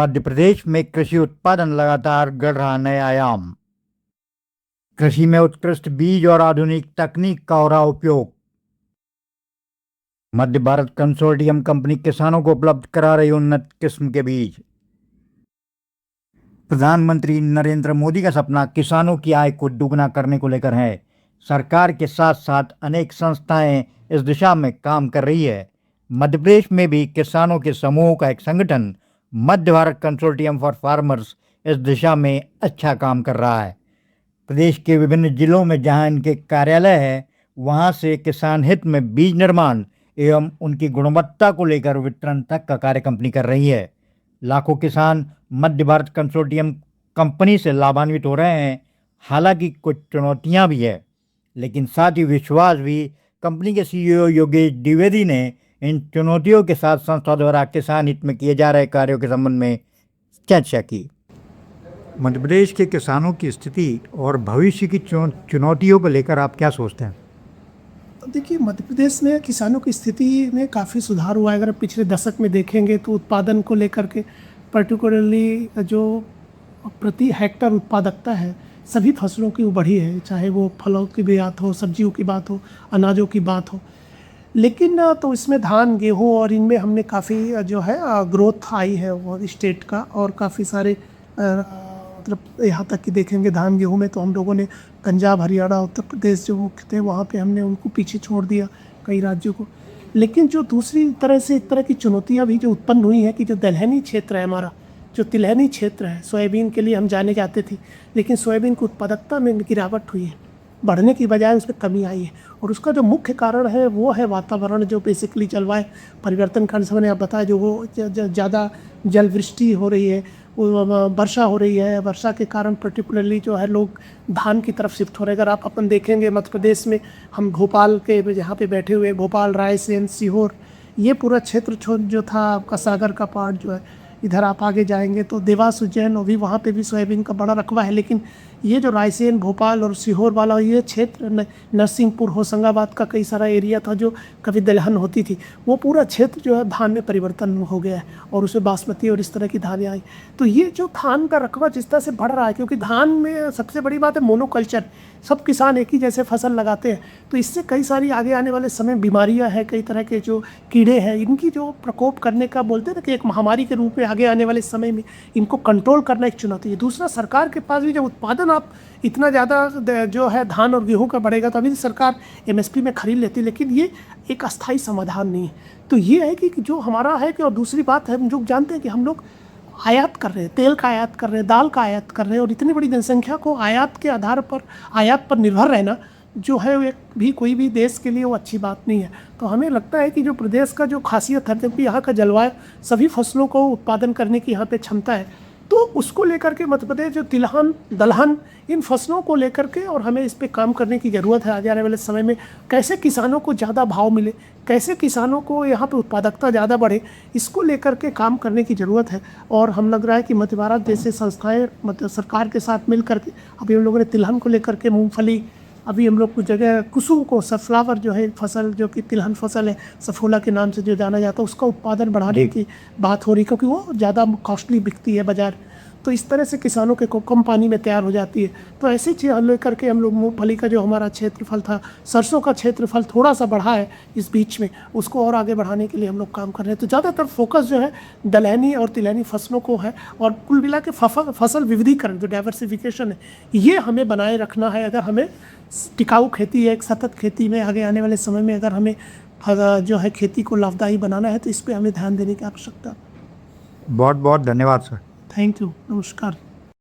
मध्य प्रदेश में कृषि उत्पादन लगातार गढ़ रहा नए आयाम। कृषि में उत्कृष्ट बीज और आधुनिक तकनीक का हो रहा उपयोग। मध्य भारत कंसोर्टियम कंपनी किसानों को उपलब्ध करा रही उन्नत किस्म के बीज। प्रधानमंत्री नरेंद्र मोदी का सपना किसानों की आय को दुगना करने को लेकर है। सरकार के साथ साथ अनेक संस्थाएं इस दिशा में काम कर रही है। मध्य प्रदेश में भी किसानों के समूह का एक संगठन मध्य भारत कंसोर्टियम फॉर फार्मर्स इस दिशा में अच्छा काम कर रहा है। प्रदेश के विभिन्न जिलों में जहां इनके कार्यालय है, वहां से किसान हित में बीज निर्माण एवं उनकी गुणवत्ता को लेकर वितरण तक का कार्य कंपनी कर रही है। लाखों किसान मध्य भारत कंसोर्टियम कंपनी से लाभान्वित हो रहे हैं। हालांकि कुछ चुनौतियां भी है, लेकिन साथ ही विश्वास भी। कंपनी के सीईओ योगेश द्विवेदी ने इन चुनौतियों के साथ संस्था द्वारा किसान हित में किए जा रहे कार्यों के संबंध में चर्चा की। मध्य प्रदेश के किसानों की स्थिति और भविष्य की चुनौतियों को लेकर आप क्या सोचते हैं? देखिए, मध्य प्रदेश में किसानों की स्थिति में काफ़ी सुधार हुआ है। अगर पिछले दशक में देखेंगे तो उत्पादन को लेकर के पर्टिकुलरली जो प्रति हेक्टर उत्पादकता है सभी फसलों की वो बढ़ी है, चाहे वो फलों की भी बात हो, सब्जियों की बात हो, अनाजों की बात हो। लेकिन तो इसमें धान, गेहूँ और इनमें हमने काफ़ी जो है ग्रोथ आई है वो स्टेट का, और काफ़ी सारे मतलब यहाँ तक कि देखेंगे धान गेहूँ में तो हम लोगों ने पंजाब, हरियाणा, उत्तर प्रदेश जो मुख्य थे वहाँ पे हमने उनको पीछे छोड़ दिया, कई राज्यों को। लेकिन जो दूसरी तरह से एक तरह की चुनौतियाँ भी जो उत्पन्न हुई हैं कि जो दलहनी क्षेत्र है हमारा, जो तिलहनी क्षेत्र है, सोयाबीन के लिए हम जाने जाते थे, लेकिन सोयाबीन की उत्पादकता में गिरावट हुई है, बढ़ने की बजाय उसमें कमी आई है। और उसका जो मुख्य कारण है वो है वातावरण, जो बेसिकली जलवायु परिवर्तन का मैंने आप बताया, जो वो ज़्यादा जल वृष्टि हो रही है, वर्षा हो रही है। वर्षा के कारण पर्टिकुलरली जो है लोग धान की तरफ शिफ्ट हो रहे हैं। अगर आप अपन देखेंगे मध्य प्रदेश में, हम भोपाल के जहाँ पे बैठे हुए, भोपाल, रायसेन, सीहोर, ये पूरा क्षेत्र जो था आपका सागर का पार्ट जो है, इधर आप आगे जाएंगे तो देवास, उज्जैन, और भी वहाँ पे भी सोयाबीन का बड़ा रकबा है। लेकिन ये जो रायसेन, भोपाल और सीहोर वाला ये क्षेत्र, नरसिंहपुर, होशंगाबाद का कई सारा एरिया था जो कभी दलहन होती थी, वो पूरा क्षेत्र जो है धान में परिवर्तन हो गया है और उसमें बासमती और इस तरह की धानें आई। तो ये जो धान का रकबा जिस तरह से बढ़ रहा है, क्योंकि धान में सबसे बड़ी बात है मोनोकल्चर, सब किसान एक ही जैसे फसल लगाते हैं, तो इससे कई सारी आगे आने वाले समय बीमारियां हैं, कई तरह के जो कीड़े हैं, इनकी जो प्रकोप करने का बोलते हैं ना कि एक महामारी के रूप में आगे आने वाले समय में इनको कंट्रोल करना एक चुनौती है। दूसरा, सरकार के पास भी जब उत्पादन आप इतना ज़्यादा जो है धान और गेहूं का बढ़ेगा तो अभी सरकार एमएसपी में खरीद लेती है, लेकिन ये एक अस्थायी समाधान नहीं है। तो ये है कि जो हमारा है कि, और दूसरी बात है, हम जो जानते हैं कि हम लोग आयात कर रहे हैं, तेल का आयात कर रहे हैं, दाल का आयात कर रहे हैं, और इतनी बड़ी जनसंख्या को आयात के आधार पर, आयात पर निर्भर रहना जो है एक भी कोई भी देश के लिए वो अच्छी बात नहीं है। तो हमें लगता है कि जो प्रदेश का जो खासियत है, क्योंकि यहाँ का जलवायु, सभी फसलों को उत्पादन करने की यहाँ पे क्षमता है, तो उसको लेकर के मध्य प्रदेश जो तिलहन, दलहन, इन फसलों को लेकर के, और हमें इस पे काम करने की ज़रूरत है। आगे आने वाले समय में कैसे किसानों को ज़्यादा भाव मिले, कैसे किसानों को यहाँ पे उत्पादकता ज़्यादा बढ़े, इसको लेकर के काम करने की ज़रूरत है। और हम लग रहा है कि मध्य भारत जैसे संस्थाएँ मतलब सरकार के साथ मिल करके, अभी हम लोगों ने तिलहन को लेकर के, मूँगफली, अभी हम लोग कुछ जगह कुसुम को, सनफ्लावर जो है फसल, जो कि तिलहन फसल है, सफोला के नाम से जो जाना जाता है, उसका उत्पादन बढ़ाने की बात हो रही, क्योंकि वो ज़्यादा कॉस्टली बिकती है बाजार। तो इस तरह से किसानों के को कम पानी में तैयार हो जाती है। तो ऐसी चीज़ लेकर के हम लोग मूँगफली का जो हमारा क्षेत्रफल था, सरसों का क्षेत्रफल थोड़ा सा बढ़ा है इस बीच में, उसको और आगे बढ़ाने के लिए हम लोग काम कर रहे हैं। तो ज़्यादातर फोकस जो है दलहनी और तिलहनी फसलों को है, और कुल मिला के फसल विविधीकरण, जो डाइवर्सिफिकेशन है, ये हमें बनाए रखना है। अगर हमें टिकाऊ खेती है, एक सतत खेती में आगे आने वाले समय में अगर हमें जो है खेती को लाभदायी बनाना है, तो इस पर हमें ध्यान देने की आवश्यकता। बहुत बहुत धन्यवाद सर। थैंक यू, नमस्कार।